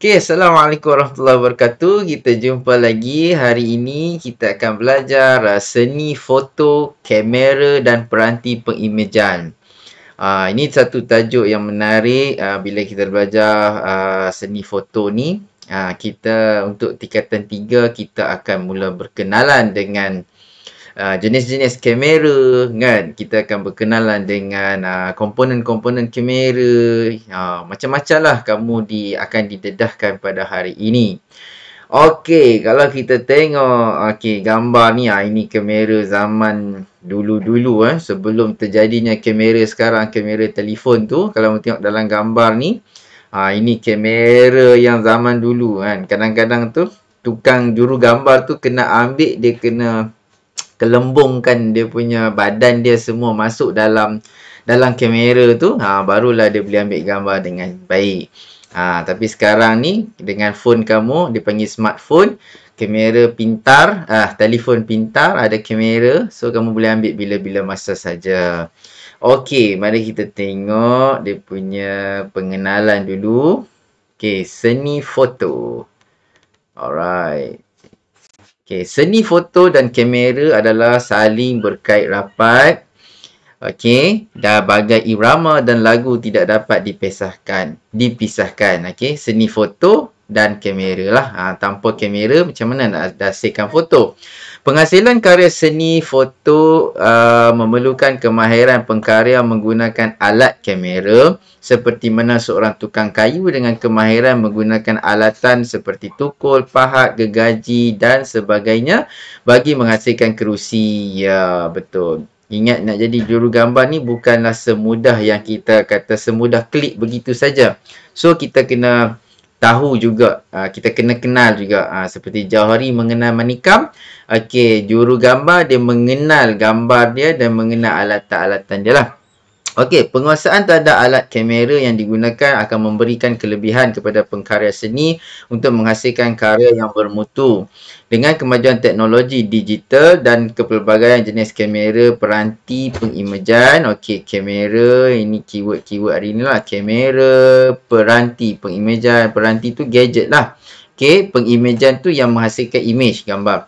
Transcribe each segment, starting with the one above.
Okay, Assalamualaikum warahmatullahi wabarakatuh. Kita jumpa lagi. Hari ini kita akan belajar seni foto, kamera dan peranti pengimejan. Ini satu tajuk yang menarik bila kita belajar seni foto ni. Kita untuk tingkatan 3 kita akan mula berkenalan dengan jenis-jenis kamera kan. Kita akan berkenalan dengan komponen-komponen kamera. Macam-macam lah kamu akan didedahkan pada hari ini. Okey, kalau kita tengok gambar ni, ini kamera zaman dulu-dulu sebelum terjadinya kamera sekarang, kamera telefon tu. Kalau tengok dalam gambar ni, ini kamera yang zaman dulu kan. Kadang-kadang tu tukang juru gambar tu kena ambil, dia kena kelembungkan dia punya badan dia semua masuk dalam kamera tu, barulah dia boleh ambil gambar dengan baik. Tapi sekarang ni dengan phone kamu, dia panggil smartphone, kamera pintar, telefon pintar, ada kamera, so kamu boleh ambil bila-bila masa saja. Okey, mari kita tengok dia punya pengenalan dulu. Okey, seni foto. Alright. Okey, seni foto dan kamera adalah saling berkait rapat. Okey, dah bagai irama dan lagu tidak dapat dipisahkan. Okey, seni foto dan kamera lah. Tanpa kamera macam mana nak hasilkan foto? Penghasilan karya seni foto memerlukan kemahiran pengkarya menggunakan alat kamera, seperti mana seorang tukang kayu dengan kemahiran menggunakan alatan seperti tukul, pahat, gergaji dan sebagainya bagi menghasilkan kerusi. Ya, betul. Ingat, nak jadi juru gambar ni bukanlah semudah yang kita kata semudah klik begitu saja. So kita kena tahu juga, kita kena kenal juga, seperti Jauhari mengenal manikam. Okey, juru gambar dia mengenal gambar dia dan mengenal alatan-alatan dia lah. Okey, penguasaan terhadap alat kamera yang digunakan akan memberikan kelebihan kepada pengkarya seni untuk menghasilkan karya yang bermutu. Dengan kemajuan teknologi digital dan kepelbagaian jenis kamera, peranti pengimejan. Okey, kamera, ini keyword hari ni lah. Kamera, peranti pengimejan. Peranti tu gadget lah. Okey, pengimejan tu yang menghasilkan image, gambar.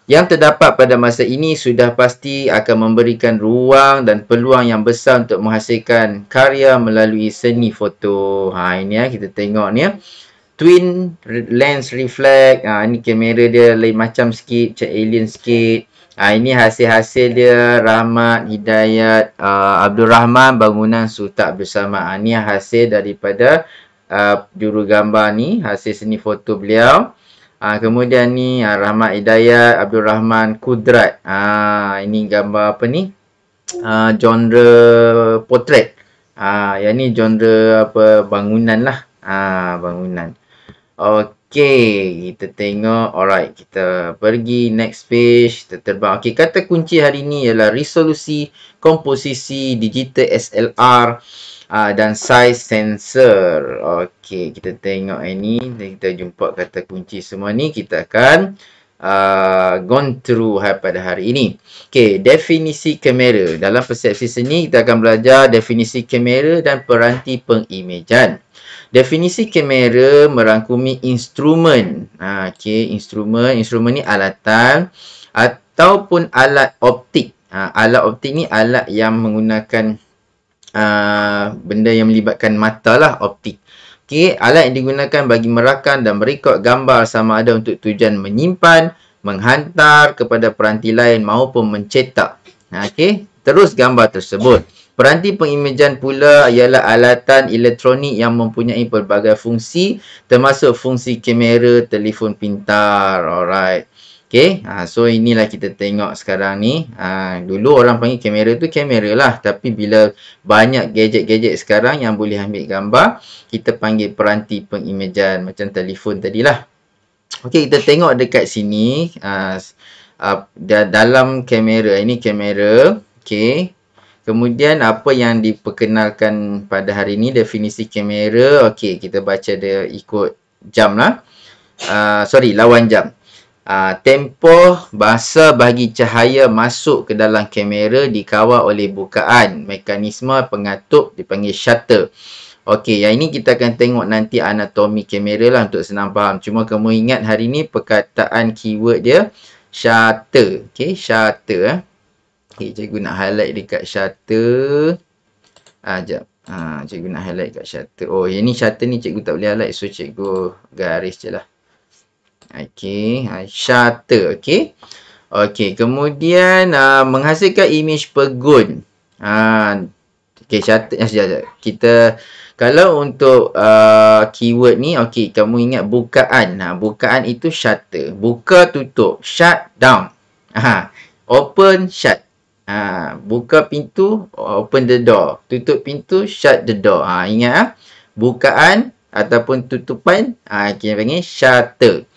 Yang terdapat pada masa ini sudah pasti akan memberikan ruang dan peluang yang besar untuk menghasilkan karya melalui seni foto. Ini kita tengok ni twin lens reflect. Ini kamera dia lain macam sikit, macam alien sikit. Ini hasil-hasil dia Rahmat Hidayat Abdul Rahman Bangunan Sultan Abdul Samad. Ini hasil daripada juru gambar ni, hasil seni foto beliau. Kemudian ni Rahmat Hidayat Abdul Rahman Kudrat. Ini gambar apa ni? Genre portrait. Yang ni genre apa, bangunan lah. Bangunan. Okey, kita tengok. Alright, kita pergi next page. Kita terbang. Okey, kata kunci hari ni ialah resolusi, komposisi, digital SLR dan size sensor. Okey, kita tengok ini. Kita jumpa kata kunci semua ni. Kita akan gone through pada hari ini. Okey, definisi kamera. Dalam persepsi seni, kita akan belajar definisi kamera dan peranti pengimejan. Definisi kamera merangkumi instrumen. Okey, instrumen. Instrumen ni alatan ataupun alat optik. Alat optik ni alat yang menggunakan benda yang melibatkan mata lah, optik. Okey, alat yang digunakan bagi merakam dan merekod gambar sama ada untuk tujuan menyimpan, menghantar kepada peranti lain maupun mencetak. Okey, terus gambar tersebut. Peranti pengimejan pula ialah alatan elektronik yang mempunyai pelbagai fungsi, termasuk fungsi kamera, telefon pintar. Alright. Okay, so inilah kita tengok sekarang ni. Dulu orang panggil kamera tu kamera lah. Tapi bila banyak gadget-gadget sekarang yang boleh ambil gambar, kita panggil peranti pengimejan macam telefon tadilah. Okay, kita tengok dekat sini. Dalam kamera, ini kamera. Okay. Kemudian apa yang diperkenalkan pada hari ini, definisi kamera. Okay, kita baca dia ikut jam lah. Lawan jam. Tempoh masa bagi cahaya masuk ke dalam kamera dikawal oleh bukaan. Mekanisme pengatup dipanggil shutter. Okey, yang ini kita akan tengok nanti anatomi kamera lah untuk senang faham. Cuma kamu ingat hari ni perkataan keyword dia shutter. Okey, shutter. Okey, cikgu nak highlight dekat shutter. Jap. Cikgu nak highlight kat shutter. Oh, yang ni shutter ni cikgu tak boleh highlight. So, cikgu garis je lah. Okey, shutter. Okey. Okey, kemudian menghasilkan imej pegun. Okey, shutter. Sekejap. Kita, kalau untuk keyword ni, okey, kamu ingat bukaan. Bukaan itu shutter. Buka, tutup. Shut down. Open, shut. Buka pintu, open the door. Tutup pintu, shut the door. Ingat bukaan ataupun tutupan, kita panggil shutter.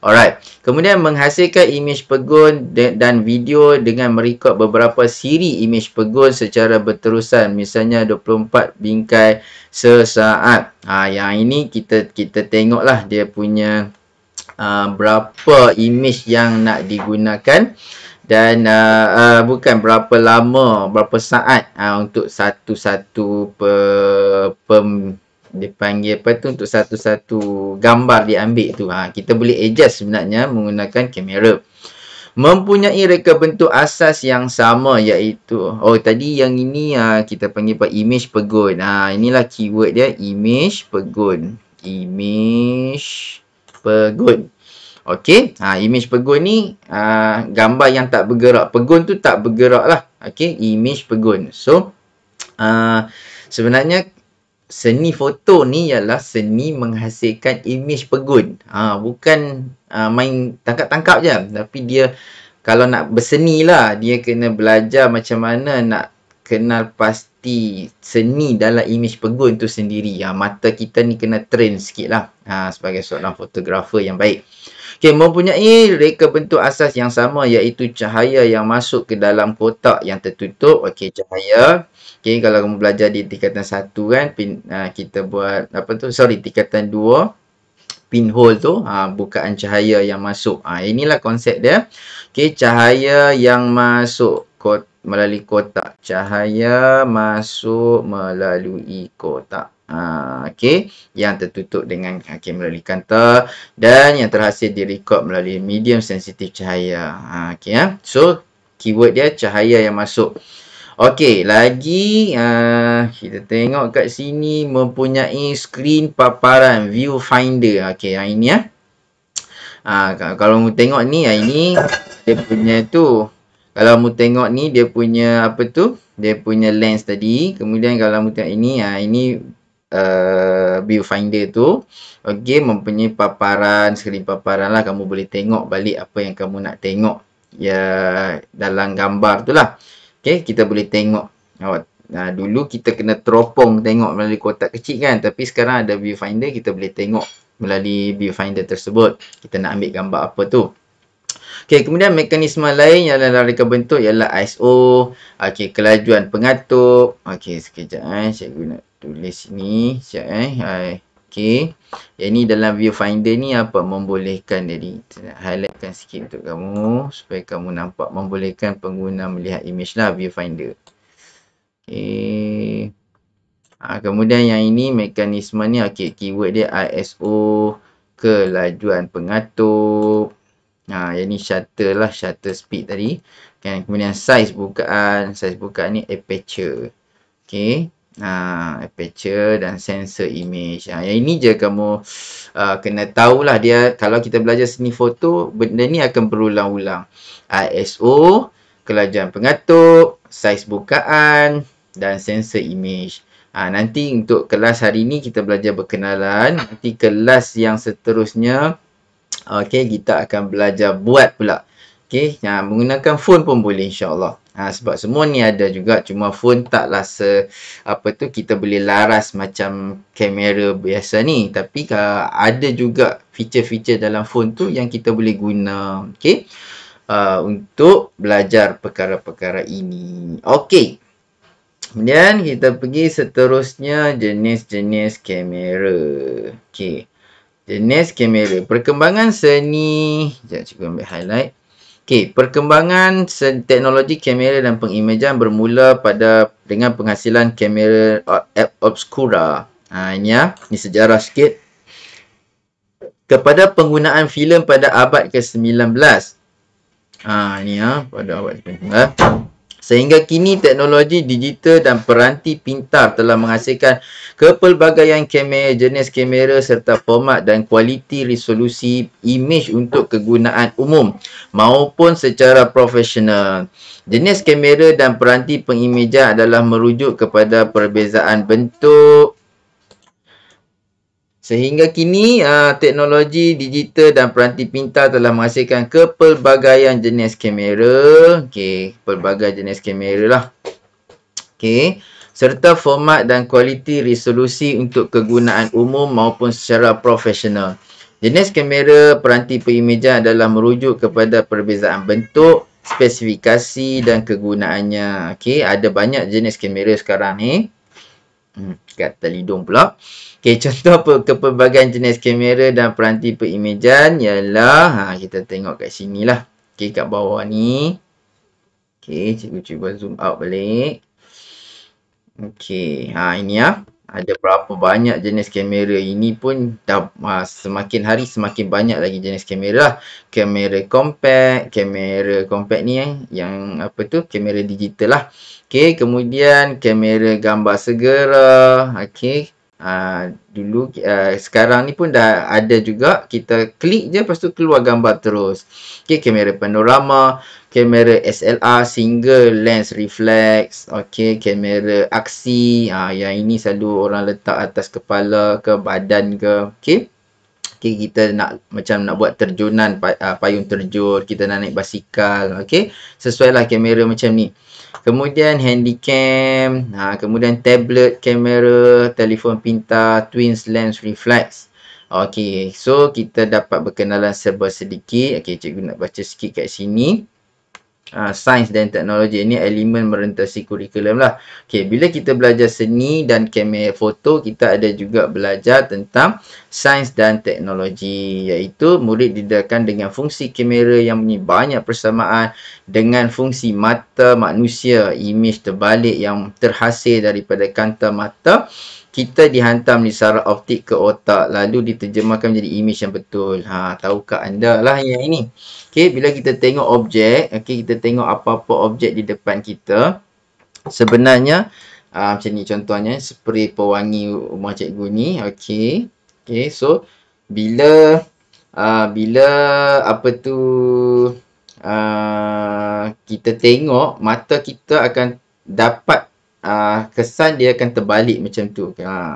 Alright. Kemudian menghasilkan imej pegun dan video dengan merekod beberapa siri imej pegun secara berterusan. Misalnya 24 bingkai sesaat. Yang ini kita tengoklah dia punya berapa imej yang nak digunakan. Dan bukan berapa lama, berapa saat untuk satu-satu dipanggil apa tu, untuk satu-satu gambar diambil tu. Kita boleh adjust sebenarnya menggunakan kamera. Mempunyai reka bentuk asas yang sama, iaitu tadi yang ini kita panggil apa, imej pegun. Inilah keyword dia, imej pegun. Imej pegun. Okey, imej pegun ni gambar yang tak bergerak. Pegun tu tak bergerak lah. Okey, imej pegun. So sebenarnya seni foto ni ialah seni menghasilkan imej pegun. Bukan main tangkap-tangkap je. Tapi dia, kalau nak berseni lah, dia kena belajar macam mana nak kenal pasti seni dalam imej pegun tu sendiri. Mata kita ni kena train sikit lah sebagai seorang fotografer yang baik. Okay, mempunyai reka bentuk asas yang sama, iaitu cahaya yang masuk ke dalam kotak yang tertutup. Okey, cahaya. Okey, kalau kamu belajar di tingkatan 1 kan, kita buat apa tu? Tingkatan 2. Pinhole tu, bukaan cahaya yang masuk. Inilah konsep dia. Okey, cahaya yang masuk melalui kotak. Cahaya masuk melalui kotak. Okey, yang tertutup dengan melalui kanta dan yang terhasil direkod melalui medium sensitif cahaya. Okey, so keyword dia cahaya yang masuk. Okey, lagi kita tengok kat sini, mempunyai skrin paparan viewfinder. Okey, yang ini kalau kamu tengok ni, ini dia punya tu. Kalau kamu tengok ni, dia punya apa tu? Dia punya lens tadi. Kemudian kalau kamu tengok ini, ini viewfinder tu. Okey, mempunyai paparan, skrin paparan lah. Kamu boleh tengok balik apa yang kamu nak tengok ya dalam gambar tu lah. Okey, kita boleh tengok. Dulu kita kena teropong tengok melalui kotak kecil kan. Tapi sekarang ada viewfinder, kita boleh tengok melalui viewfinder tersebut. Kita nak ambil gambar apa tu. Okey, kemudian mekanisme lain yang dalam reka bentuk ialah ISO. Okey, kelajuan pengatur. Okey, sekejap cikgu nak tulis sini. Sekejap Okey. Yang ni dalam viewfinder ni apa? Membolehkan, jadi saya highlightkan sikit untuk kamu supaya kamu nampak, membolehkan pengguna melihat imej lah, viewfinder. Okey. Kemudian yang ini mekanisme ni, okey, keyword dia ISO, kelajuan pengatur. Yang ni shutter lah, shutter speed tadi. Kemudian size bukaan ni aperture. Okey. Aperture dan sensor image. Yang ini je kamu kena tahulah dia. Kalau kita belajar seni foto, benda ni akan berulang-ulang. ISO, kelajuan pengatur, size bukaan dan sensor image. Nanti untuk kelas hari ni kita belajar berkenalan. Nanti kelas yang seterusnya, okey, kita akan belajar buat pula. Okey, menggunakan phone pun boleh insya-Allah. Sebab semua ni ada juga, cuma phone taklah kita boleh laras macam kamera biasa ni, tapi ada juga feature-feature dalam phone tu yang kita boleh guna, okey, untuk belajar perkara-perkara ini. Okey. Kemudian kita pergi seterusnya, jenis-jenis kamera. Okey. Jenis kamera. Perkembangan seni. Sekejap cikgu ambil highlight. Okey, perkembangan teknologi kamera dan pengimejan bermula dengan penghasilan kamera obscura. Ini ya, ni sejarah sikit. Kepada penggunaan filem pada abad ke-19. Ni ya, pada abad ke-19. Sehingga kini teknologi digital dan peranti pintar telah menghasilkan kepelbagaian kamera, jenis kamera serta format dan kualiti resolusi imej untuk kegunaan umum maupun secara profesional. Jenis kamera dan peranti pengimejan adalah merujuk kepada perbezaan bentuk. Sehingga kini teknologi digital dan peranti pintar telah menghasilkan kepelbagaian jenis kamera. Okey, pelbagai jenis kamera lah. Okey, serta format dan kualiti resolusi untuk kegunaan umum maupun secara profesional. Jenis kamera peranti pengimejan adalah merujuk kepada perbezaan bentuk, spesifikasi dan kegunaannya. Okey, ada banyak jenis kamera sekarang ni. Kat telidung pula. Okay, contoh kepelbagaian jenis kamera dan peranti pengimejan ialah, kita tengok kat sini lah. Okay, kat bawah ni. Okay, cikgu cuba zoom out balik. Okay, ini ya. Ada berapa banyak jenis kamera. Ini pun dah semakin hari semakin banyak lagi jenis kamera lah. Kamera compact ni yang apa tu, kamera digital lah. Okay, kemudian kamera gambar segera. Okay. Dulu sekarang ni pun dah ada juga, kita klik je lepas tu keluar gambar terus. Okay, kamera panorama, kamera SLR single lens reflex, okay, kamera aksi, yang ini selalu orang letak atas kepala ke badan ke. Okay, kita nak macam nak buat terjunan, payung terjun, kita nak naik basikal. Okay, sesuai lah kamera macam ni. Kemudian handycam, kemudian tablet kamera, telefon pintar, twins lens reflex. Okey, so kita dapat berkenalan serba sedikit. Okey, cikgu nak baca sikit kat sini. Sains dan teknologi ini elemen merentasi kurikulum lah. Okey, bila kita belajar seni dan kamera foto, kita ada juga belajar tentang sains dan teknologi, iaitu murid didedahkan dengan fungsi kamera yang mempunyai banyak persamaan dengan fungsi mata manusia. Imej terbalik yang terhasil daripada kanta mata kita dihantar melalui saraf optik ke otak, lalu diterjemahkan menjadi imej yang betul. Tahukah anda lah yang ini? Okey, bila kita tengok objek, okey, kita tengok apa-apa objek di depan kita, sebenarnya macam ni contohnya, spray pewangi rumah cikgu ni. Okey. Okey, so bila apa tu kita tengok, mata kita akan dapat kesan dia akan terbalik macam tu.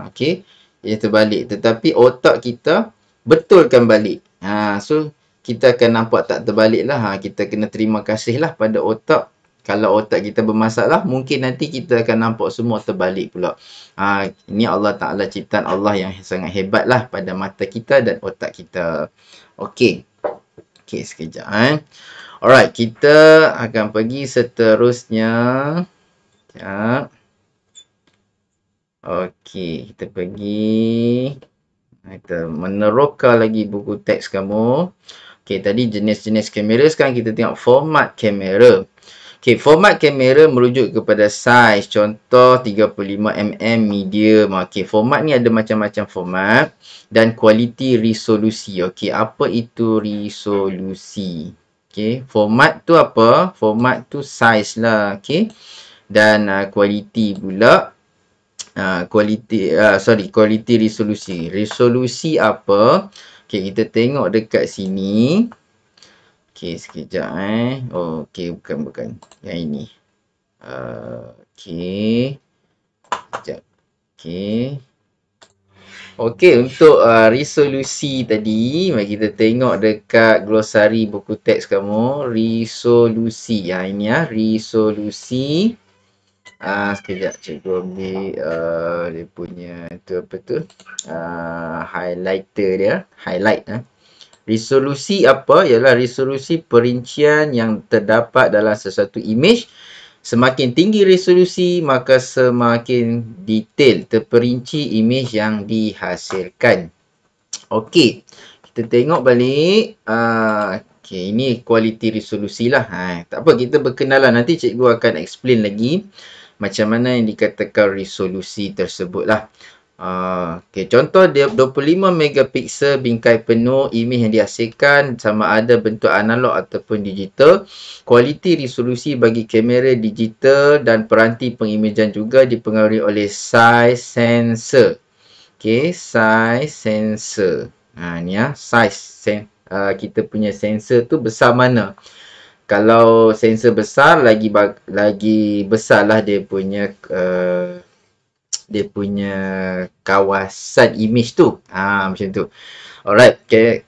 Okey, dia terbalik, tetapi otak kita betulkan balik. So kita akan nampak tak terbalik lah. Kita kena terima kasih lah pada otak. Kalau otak kita bermasalah, mungkin nanti kita akan nampak semua terbalik pula. Ini Allah Ta'ala ciptaan Allah yang sangat hebat lah pada mata kita dan otak kita. Okey. Okey, sekejap. Alright, kita akan pergi seterusnya. Sekejap. Okey, kita pergi. Kita meneroka lagi buku teks kamu. Okey, tadi jenis-jenis kamera, sekarang kita tengok format kamera. Okey, format kamera merujuk kepada saiz. Contoh 35mm medium. Okey, format ni ada macam-macam format dan kualiti resolusi. Okey, apa itu resolusi? Okey, format tu apa? Format tu saiz lah. Okey. Dan kualiti pula kualiti resolusi. Resolusi apa? Okey, kita tengok dekat sini. Okey, sekejap okey, bukan. Yang ini. Okey. Sekejap. Okey. Okey, untuk resolusi tadi, mari kita tengok dekat glosari buku teks kamu. Resolusi. Ini resolusi. Sekejap cikgu ambil dia punya tu apa tu, highlighter dia, highlight. Resolusi apa? Ialah resolusi perincian yang terdapat dalam sesuatu imej. Semakin tinggi resolusi, maka semakin detail terperinci imej yang dihasilkan. Okey, kita tengok balik. Okey, ini kualiti resolusi lah. Tak apa, kita berkenalan. Nanti cikgu akan explain lagi macam mana yang dikatakan resolusi tersebut lah. Okey, contoh dia 25 megapiksel bingkai penuh, imej yang dihasilkan sama ada bentuk analog ataupun digital. Kualiti resolusi bagi kamera digital dan peranti pengimejan juga dipengaruhi oleh saiz sensor. Okey, saiz sensor. Ni kita punya sensor tu besar mana? Kalau sensor besar lagi besarlah dia punya kawasan imej tu. Macam tu. Alright. Okay.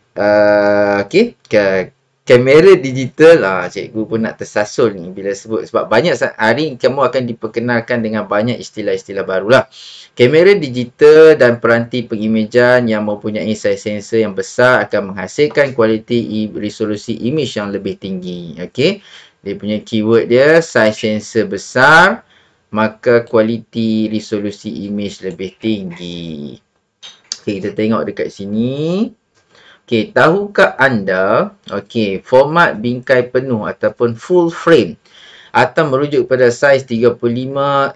Okay. Kamera digital. Cikgu pun nak tersasul ni bila sebut. Sebab banyak hari kamu akan diperkenalkan dengan banyak istilah-istilah barulah. Kamera digital dan peranti pengimejan yang mempunyai saiz sensor yang besar akan menghasilkan kualiti resolusi imej yang lebih tinggi. Okay. Dia punya keyword dia saiz sensor besar, maka kualiti resolusi imej lebih tinggi. Okay, kita tengok dekat sini. Okay, tahukah anda, format bingkai penuh ataupun full frame atau merujuk pada saiz 35mm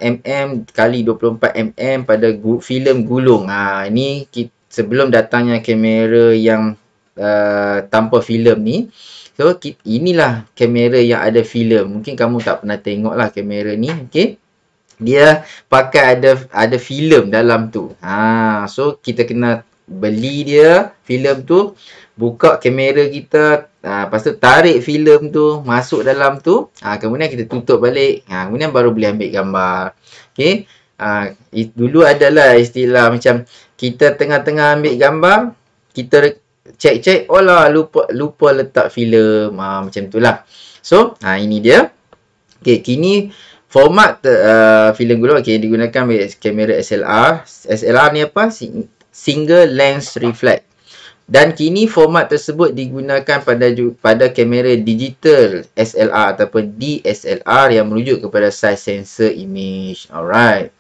kali 24mm pada filem gulung. Ini sebelum datangnya kamera yang tanpa filem ni. So, inilah kamera yang ada filem. Mungkin kamu tak pernah tengok lah kamera ni. Okay. Dia pakai ada filem dalam tu. So kita kena beli dia filem tu, buka kamera kita, lepas tu tarik filem tu masuk dalam tu, kemudian kita tutup balik, kemudian baru boleh ambil gambar. Okey. Dulu adalah istilah macam kita tengah-tengah ambil gambar, kita cek-cek, lupa letak filem, macam itulah. So ini dia. Okey, kini format filem gulung digunakan bagi kamera SLR. SLR ni apa? Single lens reflex. Dan kini format tersebut digunakan pada kamera digital SLR ataupun DSLR yang merujuk kepada saiz sensor imej. Alright.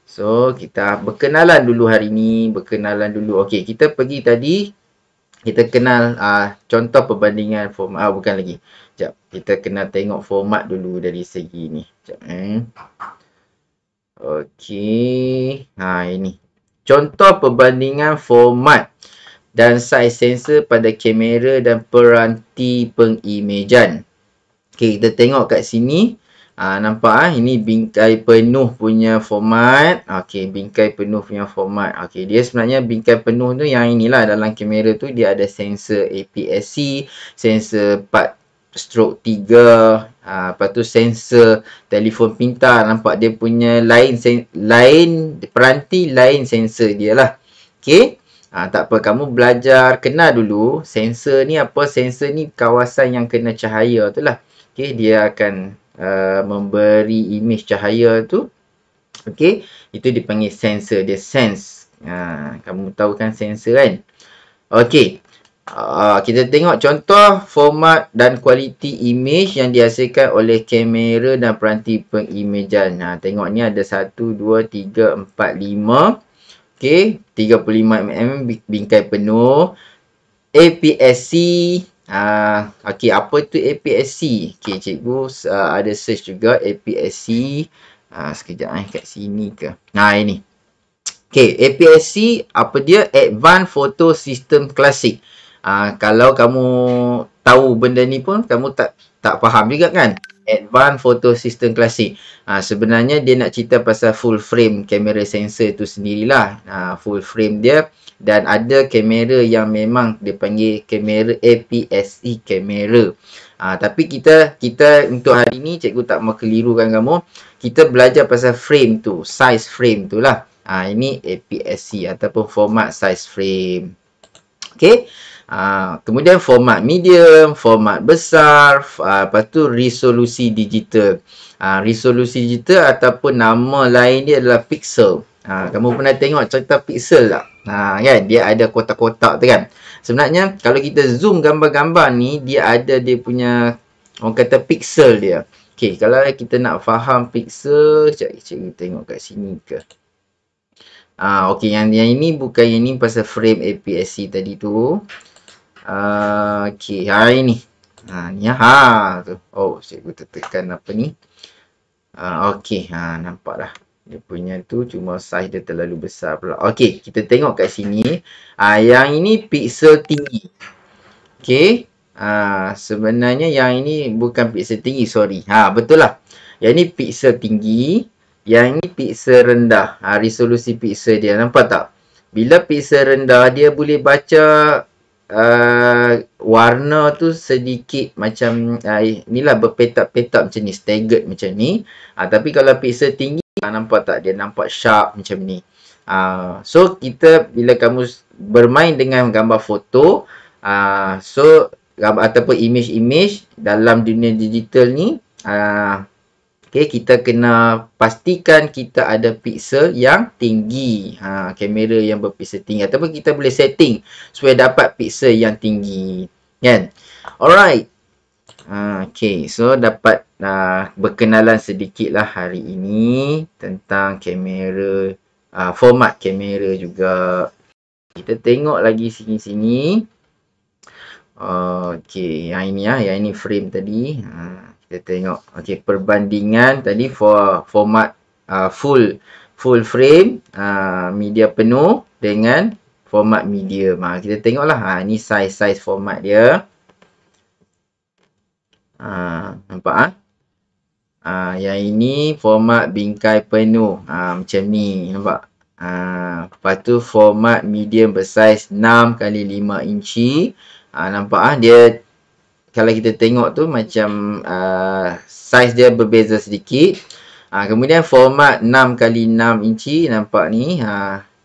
So, kita berkenalan dulu hari ni. Okey, kita pergi tadi. Kita kenal contoh perbandingan format. Bukan lagi. Sekejap. Kita kena tengok format dulu dari segi ni. Sekejap. Okey. Ini. Contoh perbandingan format dan saiz sensor pada kamera dan peranti pengimejan. Okey, kita tengok kat sini. Nampak ini bingkai penuh punya format. Okey, bingkai penuh punya format. Okey, dia sebenarnya bingkai penuh tu yang inilah dalam kamera tu dia ada sensor APS-C, sensor 4/3, lepas tu sensor telefon pintar. Nampak dia punya lain peranti, lain sensor dia lah. Okey. Tak apa, kamu belajar kenal dulu sensor ni apa. Sensor ni kawasan yang kena cahaya tu lah. Okey, dia akan memberi imej cahaya tu. Okey, itu dipanggil sensor, dia sense. Kamu tahu kan sensor kan? Okey. Kita tengok contoh format dan kualiti imej yang dihasilkan oleh kamera dan peranti pengimejan. Tengok ni ada 1, 2, 3, 4, 5. Okey, 35mm bingkai penuh. APS-C. Okey, apa tu APS-C? Okey, cikgu ada search juga APS-C. Sekejap kat sini ke. Ini. Okey, APS-C apa dia? Advanced Photo System Classic. Kalau kamu tahu benda ni pun kamu tak faham juga kan? Advanced Photo System Classic. Sebenarnya dia nak cerita pasal full frame kamera sensor tu sendirilah. Full frame dia. Dan ada kamera yang memang dia panggil kamera APS-C kamera. Tapi kita untuk hari ni cikgu tak mau kelirukan kamu. Kita belajar pasal frame tu, size frame tu lah. Ini APS-C ataupun format size frame. Okey. Kemudian format medium, format besar, lepas tu resolusi digital. Resolusi digital ataupun nama lain dia adalah pixel. Kamu pernah tengok cerita pixel tak? Kan dia ada kotak-kotak tu kan. Sebenarnya kalau kita zoom gambar-gambar ni, dia ada dia punya orang kata pixel dia. Okey, kalau kita nak faham pixel, cikgu tengok kat sini ke. Okey, yang ini bukan yang ni pasal frame APS-C tadi tu. Okey, ini. Ni tu. Cikgu tekan apa ni? Okey, nampak dah. Dia punya tu cuma saiz dia terlalu besar pula. Okey, kita tengok kat sini. Yang ini piksel tinggi. Okey. Sebenarnya yang ini bukan piksel tinggi, sorry. Betul lah. Yang ini piksel tinggi. Yang ini piksel rendah. Resolusi piksel dia. Nampak tak? Bila piksel rendah, dia boleh baca warna tu sedikit macam inilah berpetak-petak macam ni, staggered macam ni. Tapi kalau piksel tinggi, nampak tak? Dia nampak sharp macam ni. So kita bila kamu bermain dengan gambar foto, ataupun image-image dalam dunia digital ni, okay, kita kena pastikan kita ada piksel yang tinggi. Kamera yang berpiksel tinggi. Ataupun kita boleh setting supaya dapat piksel yang tinggi. Kan? Alright. Okay, so dapat berkenalan sedikit lah hari ini tentang kamera, format kamera juga. Kita tengok lagi sini-sini. Okay, yang ini frame tadi. Kita tengok. Okay, perbandingan tadi format full frame, media penuh dengan format medium. Kita tengoklah. Ini size format dia. Nampak yang ini format bingkai penuh. Macam ni. Nampak? Lepas tu format medium bersaiz 6 x 5 inci. Nampak dia, kalau kita tengok tu macam saiz dia berbeza sedikit. Kemudian format 6 x 6 inci, nampak ni.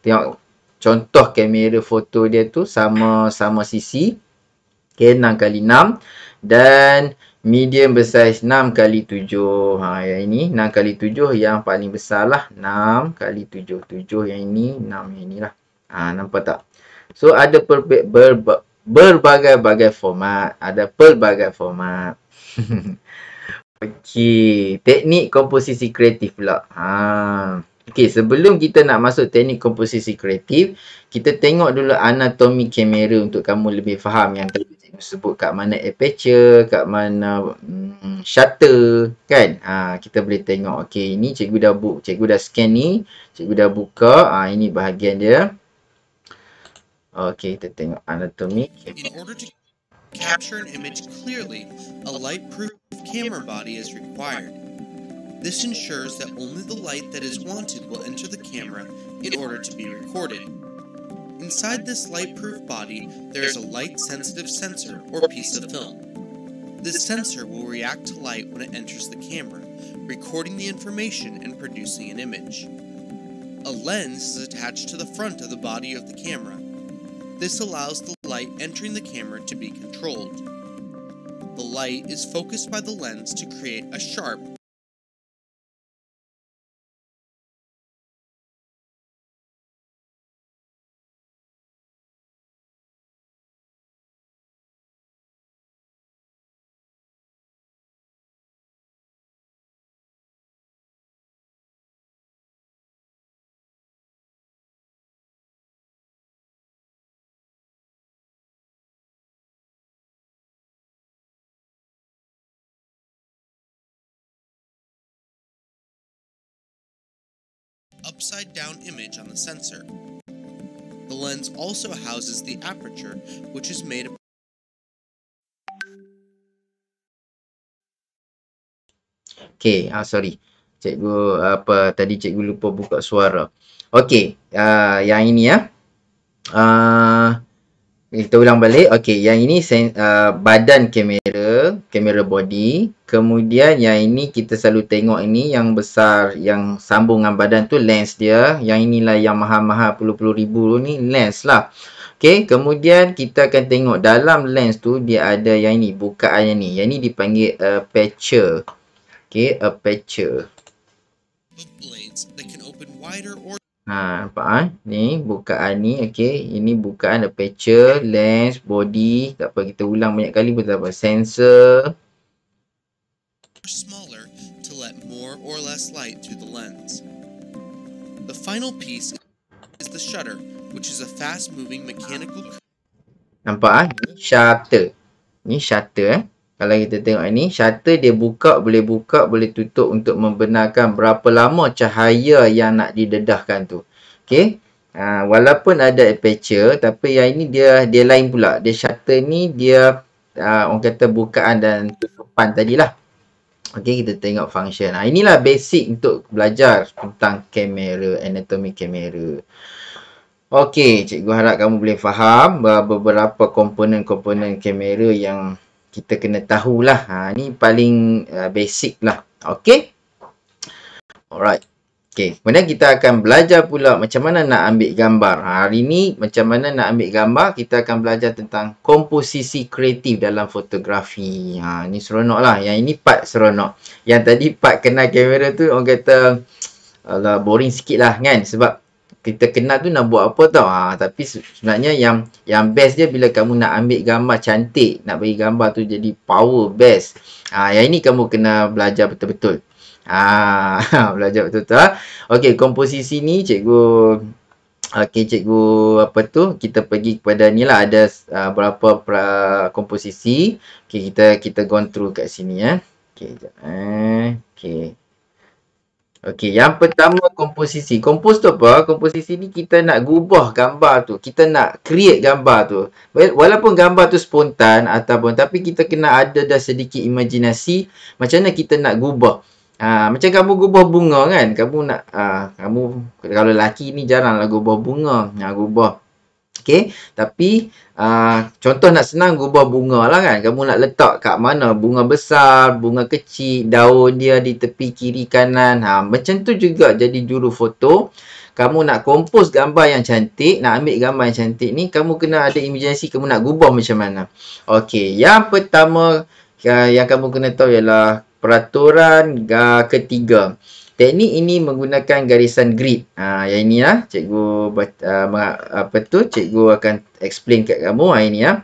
Tengok contoh kamera foto dia tu sama sisi. Okay, 6 x 6 dan medium bersaiz 6 x 7. Yang ini 6 x 7 yang paling besar lah. 6 x 7. 7 yang ini, 6 yang ini lah. Nampak tak? So ada berbagai-bagai format. Ada pelbagai format. Okey, teknik komposisi kreatif pula. Okey, sebelum kita nak masuk teknik komposisi kreatif, kita tengok dulu anatomi kamera untuk kamu lebih faham yang tadi cikgu sebut kat mana aperture, kat mana shutter, kan? Kita boleh tengok. Okey, ini cikgu dah scan ni, cikgu dah buka. Ini bahagian dia. Okey, kita tengok anatomi. In order to capture an image clearly, a light-proof camera body is required. This ensures that only the light that is wanted will enter the camera in order to be recorded. Inside this light-proof body, there is a light-sensitive sensor or piece of film. This sensor will react to light when it enters the camera, recording the information and producing an image. A lens is attached to the front of the body of the camera. This allows the light entering the camera to be controlled. The light is focused by the lens to create a sharp upside-down image on the sensor. The lens also houses the aperture, which is made of Okay, sorry. Tadi cikgu lupa buka suara. Okay, yang ini ya. Kita ulang balik. Okey, yang ini badan kamera body. Kemudian yang ini kita selalu tengok ini yang besar, yang sambung dengan badan tu lens dia. Yang inilah yang mahal-mahal puluh-puluh ribu ni lens lah. Okey, kemudian kita akan tengok dalam lens tu dia ada yang ini, bukaan yang ni. Yang ni dipanggil aperture. Okey, aperture. blades that can open wider or Nampak ni bukaan ni. Okey, ini bukaan aperture, lens, body. Tak apa, kita ulang banyak kali pun tak apa. Sensor. smaller to let more or less light through the lens. The final piece is the shutter, which is a fast-moving mechanical Nampak Ni shutter. Ni shutter Kalau kita tengok ini, shutter dia buka, boleh tutup untuk membenarkan berapa lama cahaya yang nak didedahkan tu. Okey. Walaupun ada aperture, tapi yang ini dia lain pula. Dia shutter ni dia orang kata bukaan dan tutupan tadilah. Okey, kita tengok function. Inilah basic untuk belajar tentang kamera, anatomi kamera. Okey, cikgu harap kamu boleh faham beberapa komponen-komponen kamera yang kita kena tahulah. Ni paling basic lah. Okey. Alright. Okey, kemudian kita akan belajar pula macam mana nak ambil gambar. Hari ni macam mana nak ambil gambar, kita akan belajar tentang komposisi kreatif dalam fotografi. Ni seronok lah. Yang ini part seronok. Yang tadi part kenal kamera tu orang kata alah, boring sikit lah kan. Sebab kita kenal tu nak buat apa tau. Tapi sebenarnya yang best dia bila kamu nak ambil gambar cantik, nak bagi gambar tu jadi power best. Yang ini kamu kena belajar betul-betul. Belajar betul-betul. Okey, komposisi ni cikgu apa tu, kita pergi kepada ni lah, ada berapa komposisi. Okey, kita gone through kat sini ya. Okey, jap. Okey. Okey, yang pertama komposisi. Kompos tu apa? Komposisi ni kita nak gubah gambar tu. Kita nak create gambar tu. Walaupun gambar tu spontan ataupun, tapi kita kena ada dah sedikit imajinasi macam mana kita nak gubah. Macam kamu gubah bunga kan? Kamu nak kamu kalau lelaki ni jaranglah gubah bunga. Gubah. Okey, tapi contoh nak senang gubah bunga lah kan. Kamu nak letak kat mana? Bunga besar, bunga kecil, daun dia di tepi kiri kanan. Macam tu juga jadi juru foto. Kamu nak kompos gambar yang cantik, nak ambil gambar yang cantik ni, kamu kena ada imajinasi kamu nak gubah macam mana. Okey, yang pertama yang kamu kena tahu ialah peraturan ketiga. Teknik ini menggunakan garisan grid. Yang ini lah cikgu cikgu akan explain kat kamu. Ini ya.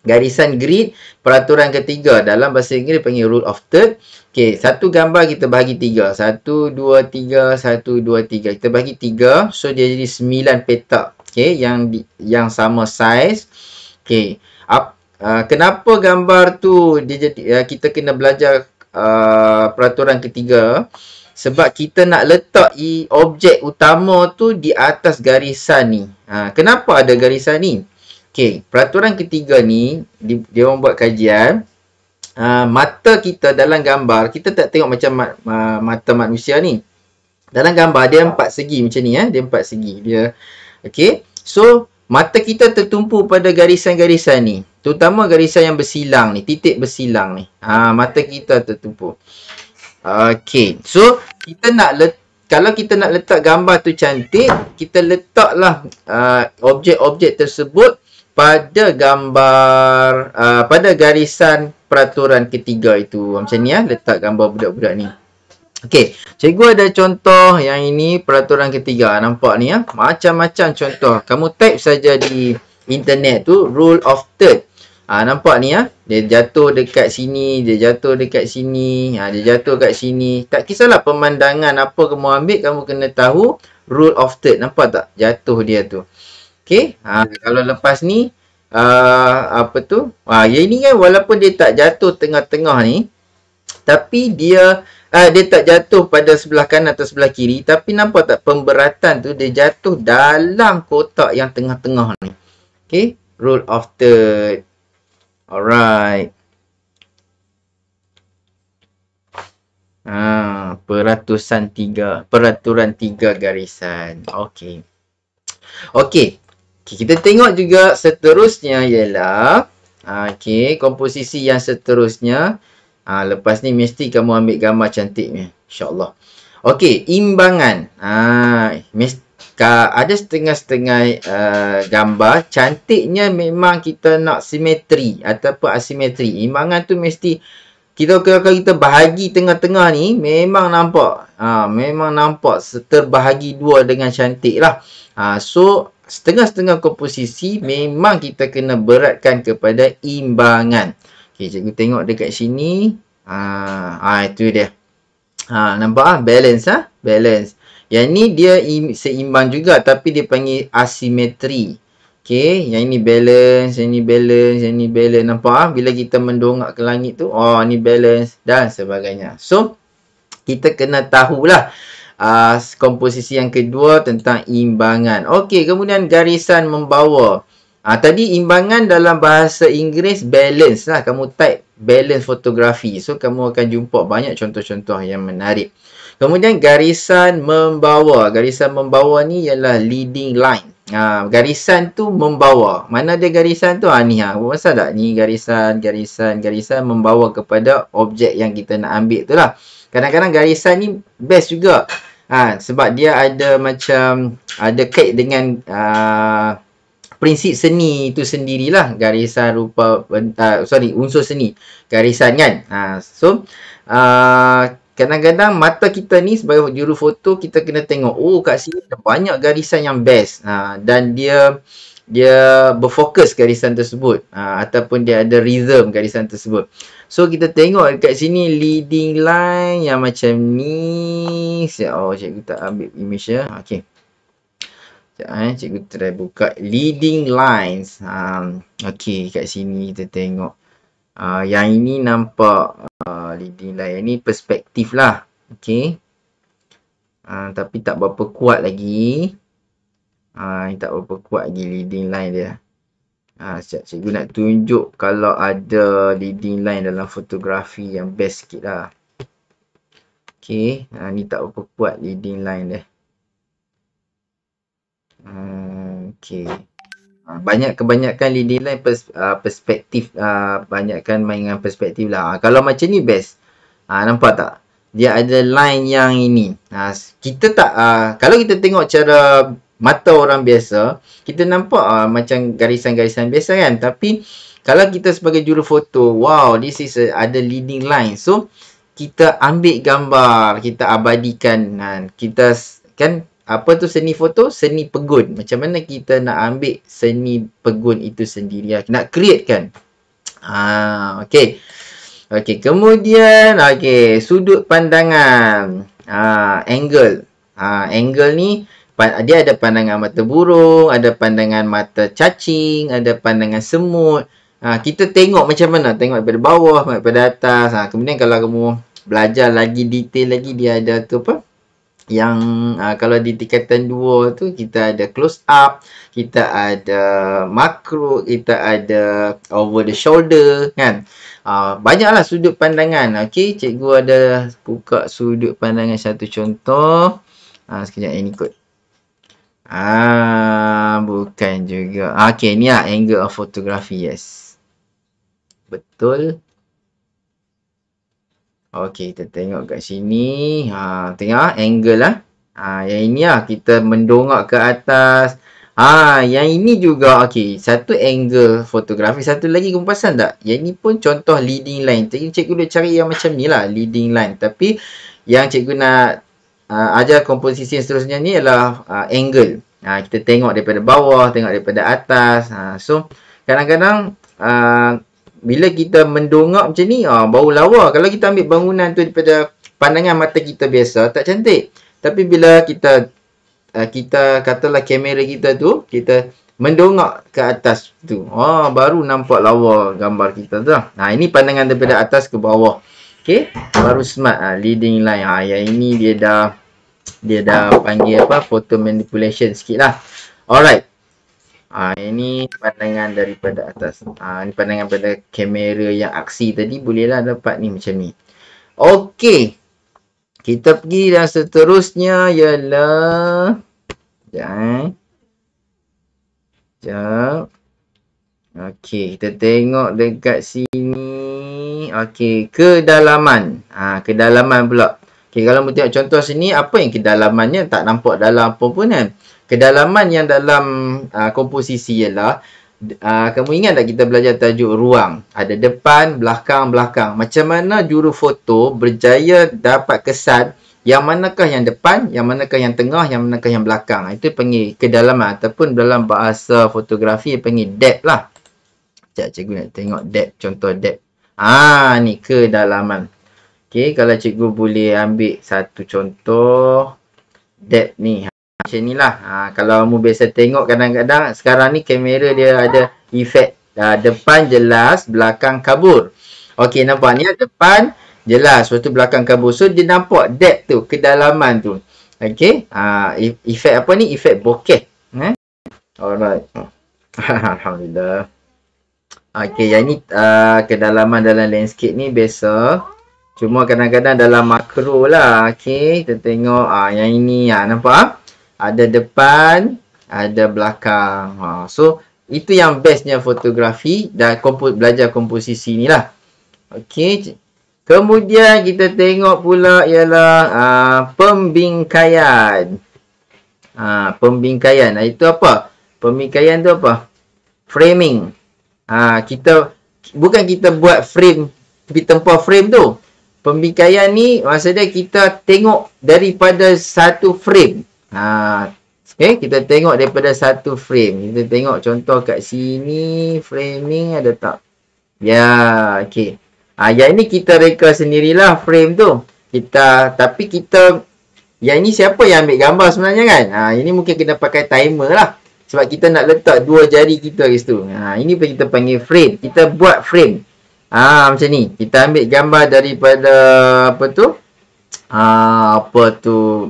Garisan grid, peraturan ketiga. Dalam bahasa Inggeris panggil rule of third. Okey, satu gambar kita bahagi 3. 1 2 3 1 2 3. Kita bahagi 3, so dia jadi 9 petak. Okey, yang sama size. Okey. Kenapa gambar tu dia jadi kita kena belajar peraturan ketiga? Sebab kita nak letak objek utama tu di atas garisan ni. Kenapa ada garisan ni? Okey, peraturan ketiga ni, dia orang buat kajian. Mata kita dalam gambar, kita tak tengok macam mata manusia ni. Dalam gambar, dia 4 segi macam ni. Dia 4 segi. Okey, so mata kita tertumpu pada garisan-garisan ni. Terutama garisan yang bersilang ni, titik bersilang ni. Mata kita tertumpu. Okey, so kita kalau kita nak letak gambar tu cantik, kita letaklah objek-objek tersebut pada gambar pada garisan peraturan ketiga itu. Macam ni letak gambar budak-budak ni. Okey, cikgu ada contoh yang ini peraturan ketiga. Nampak ni macam-macam contoh. Kamu type saja di internet tu rule of third. Nampak ni dia jatuh dekat sini, dia jatuh dekat sini, dia jatuh kat sini. Tak kisahlah pemandangan apa kamu ambil, kamu kena tahu rule of third. Nampak tak? Jatuh dia tu. Okey, kalau lepas ni apa tu? Yang ini kan walaupun dia tak jatuh tengah-tengah ni, tapi dia tak jatuh pada sebelah kanan atau sebelah kiri, tapi nampak tak pemberatan tu dia jatuh dalam kotak yang tengah-tengah ni. Okey, rule of third. Alright. Peraturan 3 garisan. Okey. Okey. Kita tengok juga seterusnya ialah komposisi yang seterusnya. Lepas ni mesti kamu ambil gambar cantiknya, insya-Allah. Okey, imbangan. Ada setengah-setengah gambar cantiknya memang kita nak simetri ataupun asimetri. Imbangan tu mesti kalau kita bahagi tengah-tengah ni memang nampak terbahagi dua dengan cantik lah. So setengah-setengah komposisi memang kita kena beratkan kepada imbangan. Okey, cikgu tengok dekat sini. Itu dia. Nampak balance balance. Yang ni dia seimbang juga tapi dia panggil asimetri. Okey, yang ini balance, yang ini balance, yang ini balance. Nampak ah? Bila kita mendongak ke langit tu, oh ni balance dan sebagainya. So, kita kena tahulah komposisi yang kedua tentang imbangan. Okey, kemudian garisan membawa. Tadi imbangan dalam bahasa Inggeris balance lah. Kamu type balance fotografi. So, kamu akan jumpa banyak contoh-contoh yang menarik. Kemudian garisan membawa. Garisan membawa ni ialah leading line. Garisan tu membawa. Mana dia garisan tu? Ni masa tak? Ni garisan membawa kepada objek yang kita nak ambil tu lah. Kadang-kadang garisan ni best juga. Sebab dia ada macam ada kait dengan prinsip seni itu sendirilah. Garisan rupa unsur seni. Garisan kan. So kadang-kadang mata kita ni sebagai juru foto kita kena tengok, oh kat sini ada banyak garisan yang best. Dan dia berfokus garisan tersebut, ataupun dia ada rhythm garisan tersebut. So kita tengok kat sini leading line yang macam ni. Cikgu tak ambil image ya. Okey. Cikgu try buka leading lines. Okey, kat sini kita tengok. Yang ini nampak leading line. Ini perspektif lah. Okey. Tapi tak berapa kuat lagi. Ini tak berapa kuat lagi leading line dia. Sekejap cikgu nak tunjuk kalau ada leading line dalam fotografi yang best sikit lah. Okey. Ni tak berapa kuat leading line dia. Okey. Kebanyakan leading line perspektif, banyakkan main dengan perspektif lah. Kalau macam ni best. Nampak tak? Dia ada line yang ini. Kita tak, kalau kita tengok cara mata orang biasa, kita nampak macam garisan-garisan biasa kan. Tapi kalau kita sebagai juru foto, wow, this is ada leading line. So kita ambil gambar, kita abadikan. Kita kan apa tu seni foto? Seni pegun. Macam mana kita nak ambil seni pegun itu sendiri. Nak create kan. Okey. Okey, kemudian sudut pandangan. Angle. Angle ni dia ada pandangan mata burung, ada pandangan mata cacing, ada pandangan semut. Kita tengok macam mana? Tengok daripada bawah, daripada atas. Kemudian kalau kamu belajar lagi detail lagi, dia ada tu apa? Yang kalau di tingkatan 2 tu kita ada close up, kita ada makro, kita ada over the shoulder kan. Banyaklah sudut pandangan. Okey, cikgu ada buka sudut pandangan satu contoh. Sekejap ini kot. Bukan juga. Okey, ni lah angle of photography. Yes. Betul. Okey, kita tengok kat sini. Tengok angle lah. Yang ini lah kita mendongak ke atas. Yang ini juga okey, satu angle fotografi, satu lagi kamu perasan tak? Yang ini pun contoh leading line. Cikgu boleh cari yang macam ni lah, leading line. Tapi yang cikgu nak ajar komposisi yang seterusnya ni adalah angle. Kita tengok daripada bawah, tengok daripada atas. So kadang-kadang bila kita mendongak macam ni, bau lawa. Kalau kita ambil bangunan tu daripada pandangan mata kita biasa, tak cantik. Tapi bila kita katalah kamera kita tu, kita mendongak ke atas tu, baru nampak lawa gambar kita tu. Ini pandangan daripada atas ke bawah. Okey, baru smart leading line. Yang ini dia dah panggil apa? Photo manipulation sikit lah. Alright. Ini pandangan daripada atas. Ini pandangan pada kamera yang aksi tadi. Bolehlah dapat ni macam ni. Okey. Kita pergi dan seterusnya ialah Sekejap. Okey, kita tengok dekat sini. Okey, kedalaman. Kedalaman pula. Okey, kalau kita tengok contoh sini, apa yang kedalamannya? Tak nampak dalam apa pun kan. Kedalaman yang dalam komposisi ialah, kamu ingat tak kita belajar tajuk ruang? Ada depan, belakang, belakang. Macam mana juru foto berjaya dapat kesan yang manakah yang depan, yang manakah yang tengah, yang manakah yang belakang. Itu panggil kedalaman, ataupun dalam bahasa fotografi panggil depth lah. Sekejap cikgu nak tengok depth, contoh depth. Ni kedalaman. Okey, kalau cikgu boleh ambil satu contoh depth ni. macam ni lah. Kalau kamu biasa tengok kadang-kadang sekarang ni kamera dia ada efek depan jelas, belakang kabur. Okey, nampak ni depan jelas, lepas tu belakang kabur. So dia nampak depth tu, kedalaman tu. Okey, efek apa ni? Efek bokeh. Alright. Alhamdulillah. Okey, yang ni kedalaman dalam landscape ni biasa. Cuma kadang-kadang dalam makro lah. Okey, kita tengok yang ini nampak? Ada depan, ada belakang. So itu yang bestnya fotografi dan belajar komposisi ni lah. Okey. Kemudian kita tengok pula ialah pembingkaian. Pembingkaian. Itu apa? Pembingkaian tu apa? Framing. Bukan kita buat frame tepi tempah frame tu. Pembingkaian ni maksudnya kita tengok daripada satu frame. Okay, kita tengok daripada satu frame. Kita tengok contoh kat sini framing ada tak? Ya, okey. Yang ni kita reka sendirilah frame tu. Tapi yang ni siapa yang ambil gambar sebenarnya kan? Ini mungkin kena pakai timer lah. Sebab kita nak letak dua jari kita kat situ. Ini pun kita panggil frame. Kita buat frame. Macam ni. Kita ambil gambar daripada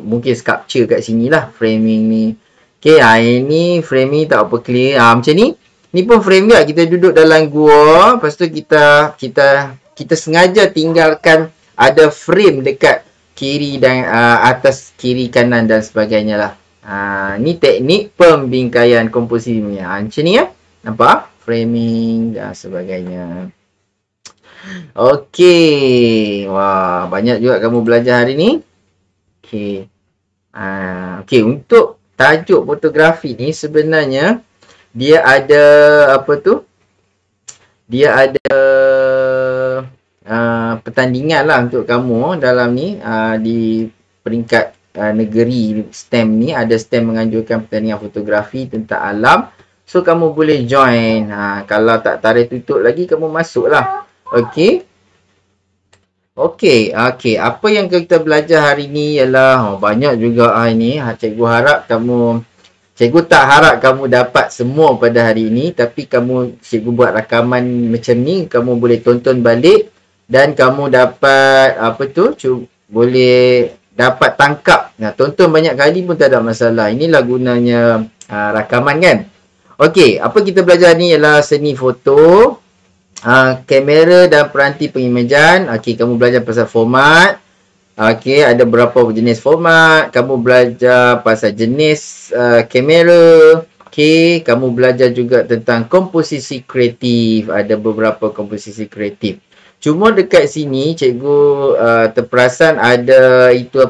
mungkin sculpture kat sini lah. Framing ni. Okay, ini framing tak apa clear. Macam ni. Ni pun frame juga. Kita duduk dalam gua. Lepas tu kita sengaja tinggalkan ada frame dekat kiri dan atas kiri kanan dan sebagainya lah. Ni teknik pembingkaian komposisi ni. Macam ni ya. Nampak? Framing dan sebagainya. Okey. Wah, banyak juga kamu belajar hari ni. Okey. Okey, untuk tajuk fotografi ni sebenarnya dia ada Dia ada pertandingan lah untuk kamu dalam ni di peringkat negeri STEM ni. Ada STEM menganjurkan pertandingan fotografi tentang alam. So kamu boleh join. Kalau tak tarikh tutup lagi kamu masuk lah. Okey. Apa yang kita belajar hari ni ialah banyak juga ini. Cikgu tak harap kamu dapat semua pada hari ini, tapi cikgu buat rakaman macam ni, kamu boleh tonton balik dan kamu dapat boleh dapat tangkap. Tonton banyak kali pun tak ada masalah. Inilah gunanya rakaman kan. Okey, apa kita belajar ni ialah seni foto, kamera dan peranti pengimejan. Okey, kamu belajar pasal format. Okey, ada berapa jenis format. Kamu belajar pasal jenis kamera. Okey, kamu belajar juga tentang komposisi kreatif. Ada beberapa komposisi kreatif. Cuma dekat sini cikgu terperasan ada itu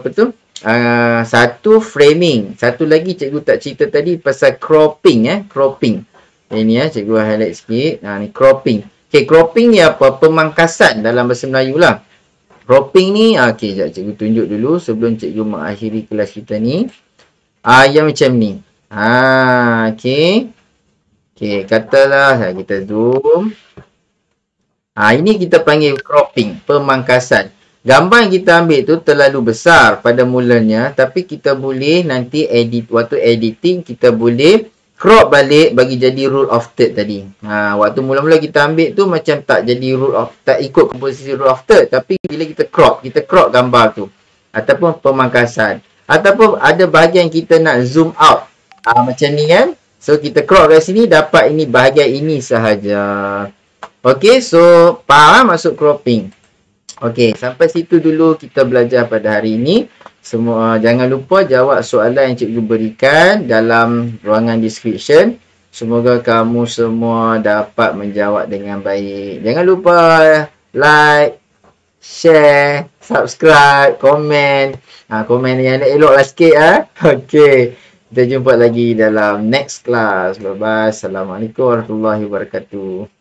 satu framing. Satu lagi cikgu tak cerita tadi pasal cropping cropping. Ini cikgu highlight sikit. Ni cropping. Okey, cropping ni apa? Pemangkasan dalam bahasa Melayu lah. Cropping ni, okey, sekejap cikgu tunjuk dulu sebelum cikgu mengakhiri kelas kita ni. Yang macam ni. Okey. Okey, katalah kita zoom. Ini kita panggil cropping, pemangkasan. Gambar yang kita ambil tu terlalu besar pada mulanya, tapi kita boleh nanti waktu editing kita boleh crop balik bagi jadi rule of third tadi. Waktu mula-mula kita ambil tu macam tak jadi tak ikut komposisi rule of third, tapi bila kita crop gambar tu ataupun pemangkasan, ataupun ada bahagian kita nak zoom out. Macam ni kan. So kita crop kat sini dapat ini bahagian ini sahaja. Okey, so faham maksud cropping. Okey, sampai situ dulu kita belajar pada hari ini. Semua jangan lupa jawab soalan yang cikgu berikan dalam ruangan description. Semoga kamu semua dapat menjawab dengan baik. Jangan lupa like, share, subscribe, komen. Komen yang elok lah sikit Okey. Kita jumpa lagi dalam next class. Bye bye. Assalamualaikum warahmatullahi wabarakatuh.